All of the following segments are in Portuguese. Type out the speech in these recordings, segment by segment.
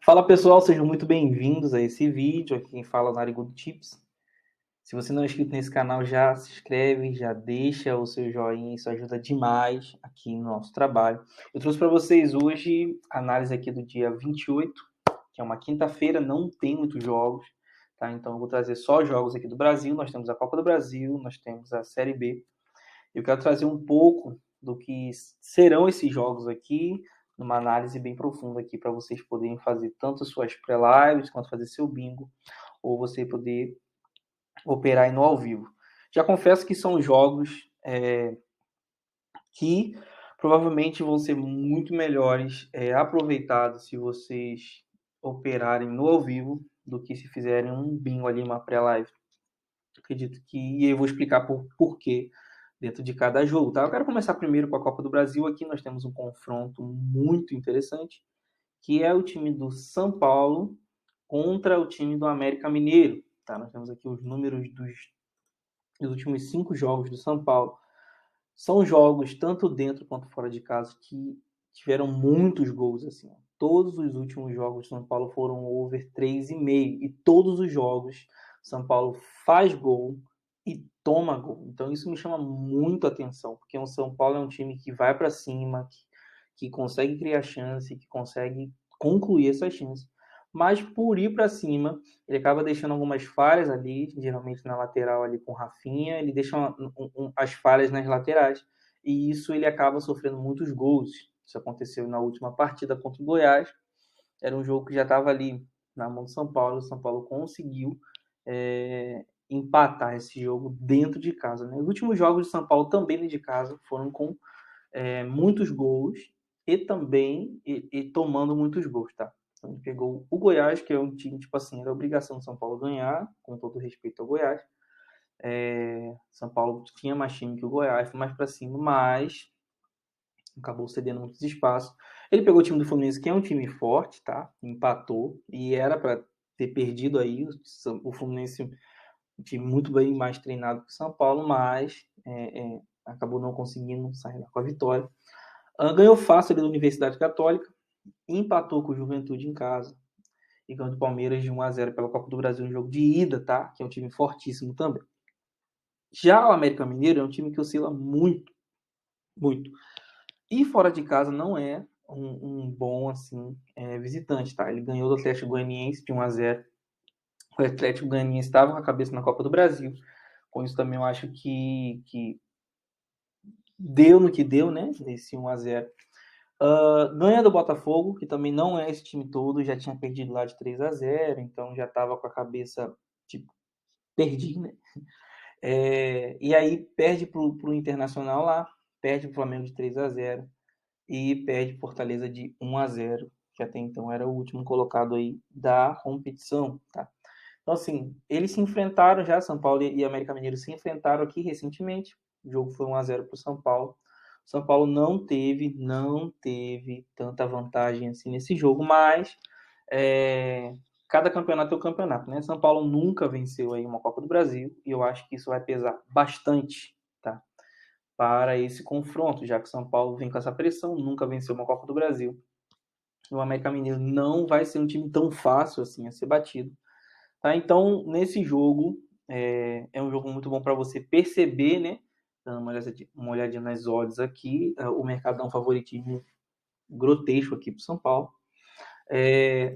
Fala pessoal, sejam muito bem-vindos a esse vídeo. Aqui quem fala é o Narigudo Tips. Se você não é inscrito nesse canal, já se inscreve, já deixa o seu joinha, isso ajuda demais aqui no nosso trabalho. Eu trouxe para vocês hoje a análise aqui do dia 28, que é uma quinta-feira, não tem muitos jogos, tá? Então eu vou trazer só jogos aqui do Brasil. Nós temos a Copa do Brasil, nós temos a Série B. Eu quero trazer um pouco do que serão esses jogos aqui, numa análise bem profunda aqui para vocês poderem fazer tanto suas pré-lives quanto fazer seu bingo, ou você poder operar aí no ao vivo. Já confesso que são jogos que provavelmente vão ser muito melhores aproveitados se vocês operarem no ao vivo do que se fizerem um bingo ali, uma pré-live. Acredito que, e eu vou explicar por quê dentro de cada jogo, tá? Eu quero começar primeiro com a Copa do Brasil. Aqui nós temos um confronto muito interessante, que é o time do São Paulo contra o time do América Mineiro, tá? Nós temos aqui os números dos últimos 5 jogos do São Paulo. São jogos, tanto dentro quanto fora de casa, que tiveram muitos gols, assim. Todos os últimos jogos do São Paulo foram over 3,5. E todos os jogos, São Paulo faz gol e toma gol. Então isso me chama muito a atenção, porque o São Paulo é um time que vai para cima, que consegue criar chance, que consegue concluir essa chance. Mas por ir para cima, ele acaba deixando algumas falhas ali, geralmente na lateral ali com o Rafinha, ele deixa as falhas nas laterais, e isso ele acaba sofrendo muitos gols. Isso aconteceu na última partida contra o Goiás, era um jogo que já estava ali na mão do São Paulo, o São Paulo conseguiu empatar esse jogo dentro de casa. Né? Os últimos jogos do São Paulo também dentro de casa foram com muitos gols e também tomando muitos gols, tá? Então, a gente pegou o Goiás, que é um time, tipo assim, era obrigação do São Paulo ganhar, com todo respeito ao Goiás. São Paulo tinha mais time que o Goiás, foi mais para cima, mas acabou cedendo muitos espaços. Ele pegou o time do Fluminense, que é um time forte, tá? Empatou, e era para ter perdido aí. O Fluminense, um time muito bem mais treinado que o São Paulo, mas acabou não conseguindo sair com a vitória. Ganhou fácil ali da Universidade Católica, empatou com o Juventude em casa e ganhou do Palmeiras de 1-0 pela Copa do Brasil no jogo de ida, tá? Que é um time fortíssimo também. Já o América Mineiro é um time que oscila muito, muito. E fora de casa não é um bom assim visitante, tá? Ele ganhou do Atlético Goianiense de 1-0. O Atlético Goianiense estava com a cabeça na Copa do Brasil. Com isso também eu acho que deu no que deu, né? Esse 1-0. Ganha do Botafogo, que também não é esse time todo, já tinha perdido lá de 3-0, então já estava com a cabeça, tipo, perdi, né? E aí perde pro Internacional lá, perde pro Flamengo de 3-0 e perde Fortaleza de 1-0, que até então era o último colocado aí da competição, tá? Então, assim, eles se enfrentaram já, São Paulo e América Mineiro se enfrentaram aqui recentemente. O jogo foi 1-0 para o São Paulo. São Paulo não teve tanta vantagem assim nesse jogo, mas cada campeonato é um campeonato, né? São Paulo nunca venceu aí uma Copa do Brasil e eu acho que isso vai pesar bastante, tá? Para esse confronto, já que São Paulo vem com essa pressão, nunca venceu uma Copa do Brasil. O América Mineiro não vai ser um time tão fácil assim a ser batido. Tá? Então, nesse jogo, é um jogo muito bom para você perceber, né? Dando uma olhadinha nas odds aqui, o mercado dá um favoritismo grotesco aqui para o São Paulo.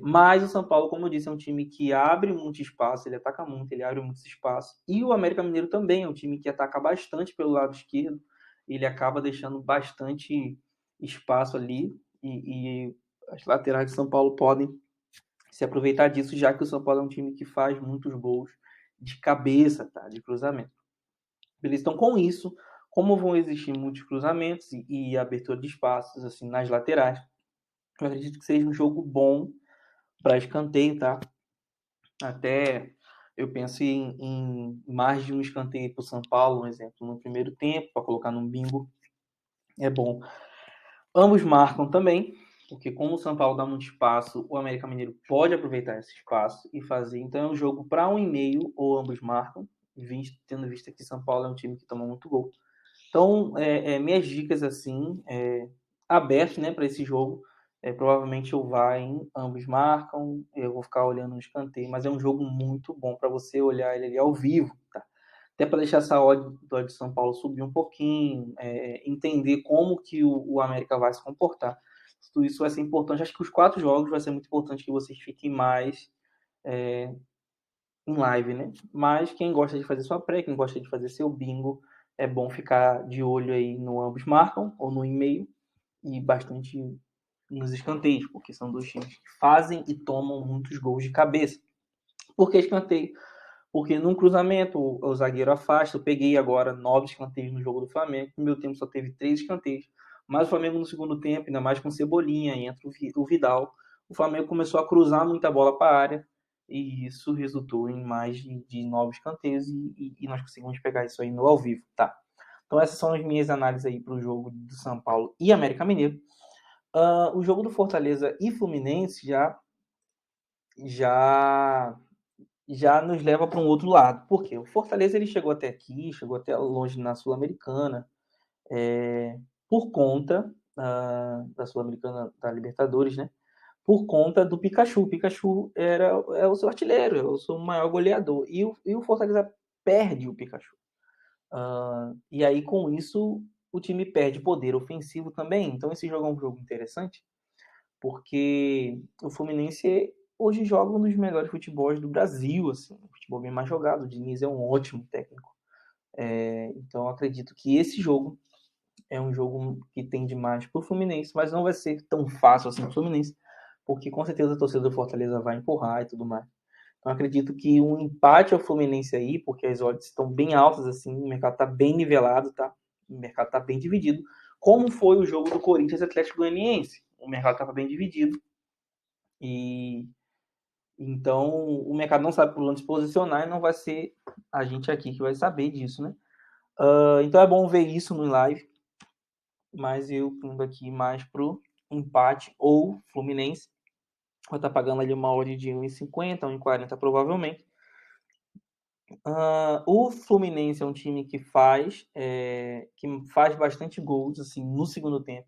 Mas o São Paulo, como eu disse, é um time que abre muito espaço, ele ataca muito, ele abre muito espaço. E o América Mineiro também é um time que ataca bastante pelo lado esquerdo, ele acaba deixando bastante espaço ali, e as laterais de São Paulo podem se aproveitar disso, já que o São Paulo é um time que faz muitos gols de cabeça, tá? De cruzamento. Eles estão com isso, como vão existir muitos cruzamentos e abertura de espaços assim nas laterais, eu acredito que seja um jogo bom para escanteio, tá? Até eu penso em mais de um escanteio para o São Paulo, um exemplo, no primeiro tempo, para colocar num bingo, é bom. Ambos marcam também, porque como o São Paulo dá muito espaço, o América Mineiro pode aproveitar esse espaço e fazer. Então é um jogo para 1,5 ou ambos marcam, tendo visto que São Paulo é um time que toma muito gol. Então, minhas dicas assim, abertas, né, para esse jogo, Provavelmente o VAR, ambos marcam, eu vou ficar olhando no escanteio, mas é um jogo muito bom para você olhar ele ali ao vivo, tá? Até para deixar essa odd de São Paulo subir um pouquinho, entender como que o América vai se comportar. Tudo isso vai ser importante. Acho que os 4 jogos vai ser muito importante que vocês fiquem mais em live, né? Mas quem gosta de fazer sua pré, quem gosta de fazer seu bingo, é bom ficar de olho aí no ambos marcam ou no e-mail e bastante nos escanteios, porque são dois times que fazem e tomam muitos gols de cabeça. Por que escanteio? Porque num cruzamento o zagueiro afasta. Eu peguei agora 9 escanteios no jogo do Flamengo. No meu tempo só teve 3 escanteios. Mas o Flamengo no segundo tempo, ainda mais com Cebolinha, entra o Vidal. O Flamengo começou a cruzar muita bola para a área. E isso resultou em mais de 9 escanteios. E nós conseguimos pegar isso aí no ao vivo, tá? Então essas são as minhas análises aí para o jogo do São Paulo e América Mineiro. O jogo do Fortaleza e Fluminense já nos leva para um outro lado. Por quê? O Fortaleza ele chegou até aqui, chegou até longe na Sul-Americana, por conta da Sul-Americana, da Libertadores, né? Por conta do Pikachu. O Pikachu é o seu artilheiro, é o seu maior goleador. E o Fortaleza perde o Pikachu. E aí, com isso, o time perde poder ofensivo também. Então, esse jogo é um jogo interessante, porque o Fluminense hoje joga um dos melhores futebols do Brasil, assim, um futebol bem mais jogado. O Diniz é um ótimo técnico. Então, acredito que esse jogo é um jogo que tende mais para o Fluminense, mas não vai ser tão fácil assim para o Fluminense, porque com certeza a torcida do Fortaleza vai empurrar e tudo mais. Então, acredito que um empate ao Fluminense aí, porque as odds estão bem altas, assim, o mercado está bem nivelado, tá? O mercado está bem dividido, como foi o jogo do Corinthians e Atlético Goianiense. O mercado estava bem dividido e então o mercado não sabe por onde se posicionar e não vai ser a gente aqui que vai saber disso, né? Então é bom ver isso no live, mas eu indo aqui mais pro empate ou Fluminense. Vai estar pagando ali uma odd de 1,50, 1,40 provavelmente. O Fluminense é um time que faz bastante gols assim, no segundo tempo.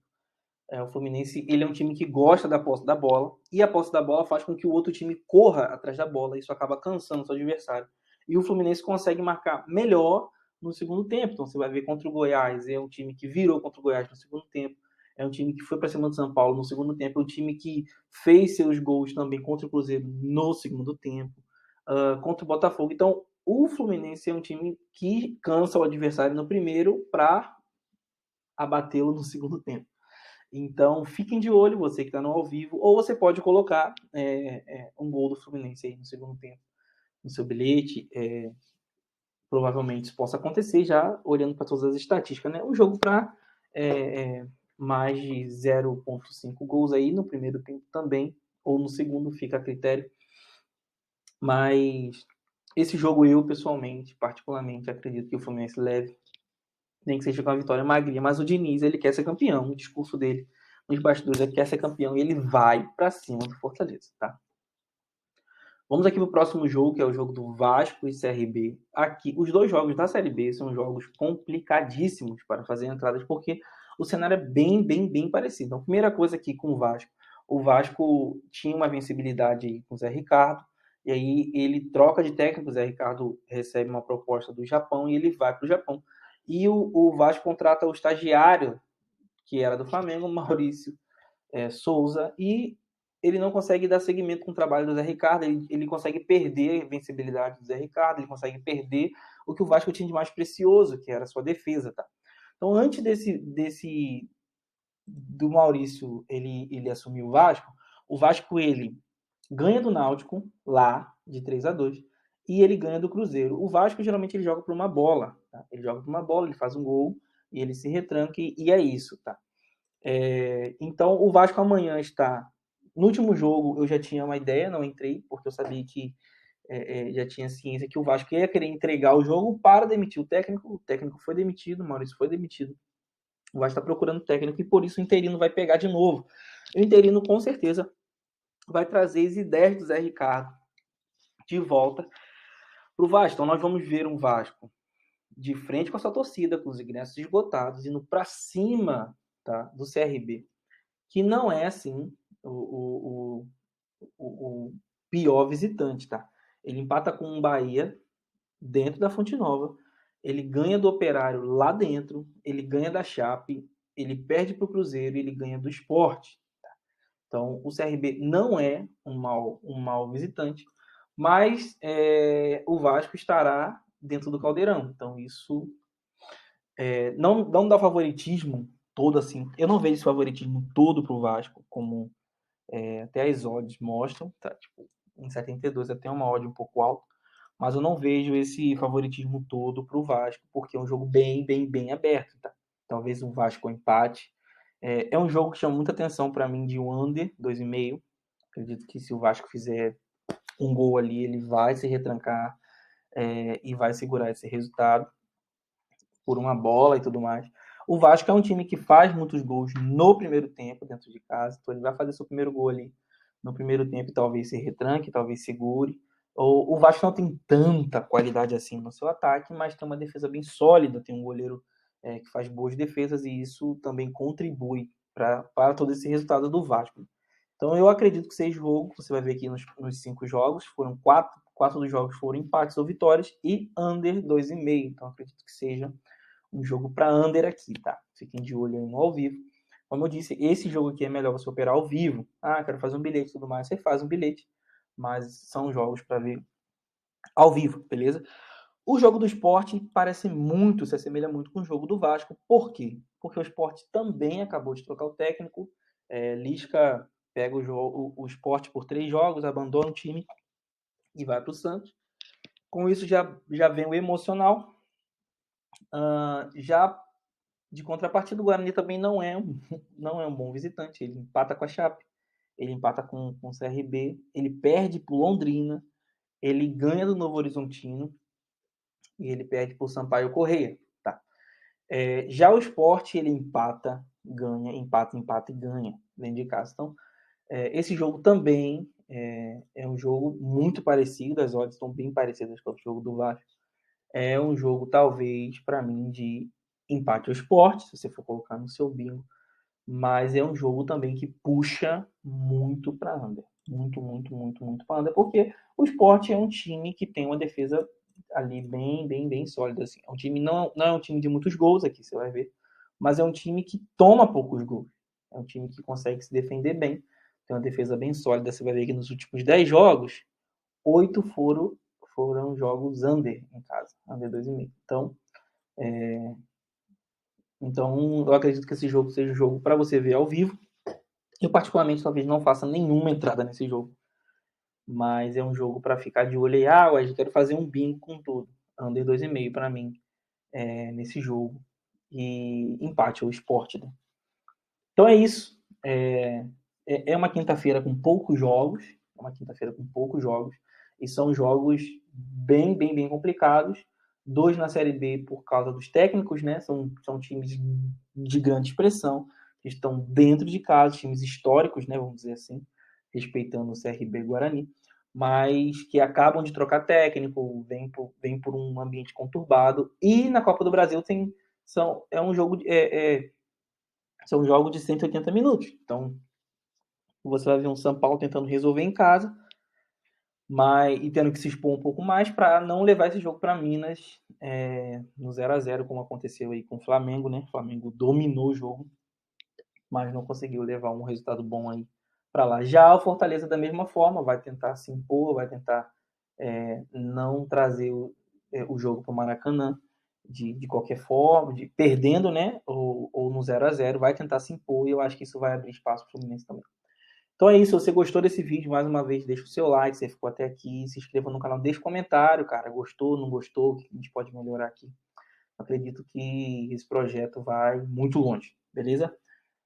O Fluminense ele é um time que gosta da posse da bola, e a posse da bola faz com que o outro time corra atrás da bola, isso acaba cansando o seu adversário. E o Fluminense consegue marcar melhor no segundo tempo. Então você vai ver contra o Goiás, é um time que virou contra o Goiás no segundo tempo, é um time que foi para cima do São Paulo no segundo tempo, é um time que fez seus gols também contra o Cruzeiro no segundo tempo, contra o Botafogo. Então o Fluminense é um time que cansa o adversário no primeiro para abatê-lo no segundo tempo. Então, fiquem de olho, você que está no ao vivo, ou você pode colocar um gol do Fluminense aí no segundo tempo no seu bilhete. Provavelmente isso possa acontecer já olhando para todas as estatísticas, né? O jogo para mais de 0,5 gols aí no primeiro tempo também, ou no segundo, fica a critério. Mas esse jogo eu, pessoalmente, particularmente, acredito que o Fluminense leve, nem que seja com a vitória magrinha, mas o Diniz, ele quer ser campeão, o discurso dele nos bastidores, ele quer ser campeão e ele vai para cima do Fortaleza, tá? Vamos aqui pro próximo jogo, que é o jogo do Vasco e CRB. Aqui, os dois jogos da Série B são jogos complicadíssimos para fazer entradas, porque o cenário é bem parecido. Então, primeira coisa aqui com o Vasco tinha uma vencibilidade aí com o Zé Ricardo, e aí ele troca de técnico, o Zé Ricardo recebe uma proposta do Japão e ele vai para o Japão. E o Vasco contrata o estagiário, que era do Flamengo, Maurício Souza, e ele não consegue dar seguimento com o trabalho do Zé Ricardo, ele consegue perder a invencibilidade do Zé Ricardo, ele consegue perder o que o Vasco tinha de mais precioso, que era a sua defesa, tá? Então, antes do Maurício ele assumir o Vasco ele ganha do Náutico lá de 3-2 e ele ganha do Cruzeiro. O Vasco geralmente ele joga por uma bola, tá? Ele joga por uma bola, ele faz um gol e ele se retranca e é isso, tá? Então o Vasco amanhã está no último jogo. Eu já tinha uma ideia, não entrei porque eu sabia que já tinha ciência que o Vasco ia querer entregar o jogo para demitir o técnico foi demitido, o Maurício foi demitido, o Vasco está procurando técnico e por isso o interino vai pegar de novo. O interino com certeza vai trazer as ideias do Zé Ricardo de volta para o Vasco. Então nós vamos ver um Vasco de frente com a sua torcida, com os ingressos esgotados, indo para cima, tá, do CRB, que não é assim o, o pior visitante, tá? Ele empata com o Bahia dentro da Fonte Nova, ele ganha do Operário lá dentro, ele ganha da Chape, ele perde para o Cruzeiro e ele ganha do Sport. Tá? Então, o CRB não é um mau visitante, mas o Vasco estará dentro do Caldeirão. Então, isso não dá favoritismo todo assim. Eu não vejo esse favoritismo todo para o Vasco, como até as odds mostram. Tá? Tipo, em 72 até uma odd um pouco alta, mas eu não vejo esse favoritismo todo para o Vasco, porque é um jogo bem, bem, bem aberto. Tá? Talvez o Vasco empate. É um jogo que chama muita atenção para mim de under 2,5. Acredito que se o Vasco fizer um gol ali, ele vai se retrancar e vai segurar esse resultado por uma bola e tudo mais. O Vasco é um time que faz muitos gols no primeiro tempo dentro de casa, então ele vai fazer seu primeiro gol ali no primeiro tempo e talvez se retranque, talvez segure. O Vasco não tem tanta qualidade assim no seu ataque, mas tem uma defesa bem sólida, tem um goleiro que faz boas defesas e isso também contribui para todo esse resultado do Vasco. Então eu acredito que seja jogo, você vai ver aqui nos 5 jogos, foram 4 dos jogos foram empates ou vitórias e under 2,5. Então acredito que seja um jogo para under aqui, tá? Fiquem de olho aí no ao vivo. Como eu disse, esse jogo aqui é melhor você operar ao vivo. Ah, quero fazer um bilhete e tudo mais. Você faz um bilhete, mas são jogos para ver ao vivo, beleza? O jogo do Sport parece muito, se assemelha muito com o jogo do Vasco. Por quê? Porque o Sport também acabou de trocar o técnico. Lisca pega o Sport por 3 jogos, abandona o time e vai para o Santos. Com isso já vem o emocional. Já de contrapartida, o Guarani também não é um bom visitante. Ele empata com a Chape, ele empata com o CRB, ele perde para o Londrina, ele ganha do Novo Horizontino e ele perde para o Sampaio Corrêa. Tá? Já o Sport, ele empata, ganha, empata e ganha dentro de casa. Então, esse jogo também é um jogo muito parecido, as odds estão bem parecidas com o jogo do Vasco. É um jogo, talvez, para mim, de empate ao Sport, se você for colocar no seu bingo. Mas é um jogo também que puxa muito para under. Muito, muito, muito, muito para under, porque o Sport é um time que tem uma defesa ali bem, bem, bem sólida. Assim. É um time, não é um time de muitos gols aqui, você vai ver, mas é um time que toma poucos gols. É um time que consegue se defender bem, tem uma defesa bem sólida. Você vai ver que nos últimos 10 jogos, 8 foram jogos under em casa, under 2,5. Então, eu acredito que esse jogo seja um jogo para você ver ao vivo. Eu, particularmente, talvez não faça nenhuma entrada nesse jogo. Mas é um jogo para ficar de olho aí. Ah, eu quero fazer um bingo com tudo. Under 2,5 para mim nesse jogo. E empate, ou esporte. Né? Então é isso. É uma quinta-feira com poucos jogos. É uma quinta-feira com poucos jogos. E são jogos bem, bem, bem complicados. 2 na Série B por causa dos técnicos, né? São times de grande expressão, que estão dentro de casa, times históricos, né? Vamos dizer assim, respeitando o CRB e Guarani, mas que acabam de trocar técnico, vem por um ambiente conturbado. E na Copa do Brasil são jogos de 180 minutos. Então, você vai ver um São Paulo tentando resolver em casa, e tendo que se expor um pouco mais para não levar esse jogo para Minas no 0-0, como aconteceu aí com o Flamengo, né? O Flamengo dominou o jogo, mas não conseguiu levar um resultado bom aí para lá. Já o Fortaleza, da mesma forma, vai tentar se impor, vai tentar não trazer o jogo para o Maracanã de qualquer forma, perdendo, né? Ou no 0-0, vai tentar se impor e eu acho que isso vai abrir espaço para o Fluminense também. Então é isso, se você gostou desse vídeo, mais uma vez, deixa o seu like, se você ficou até aqui, se inscreva no canal, deixa um comentário, cara, gostou, não gostou, o que a gente pode melhorar aqui. Acredito que esse projeto vai muito longe, beleza?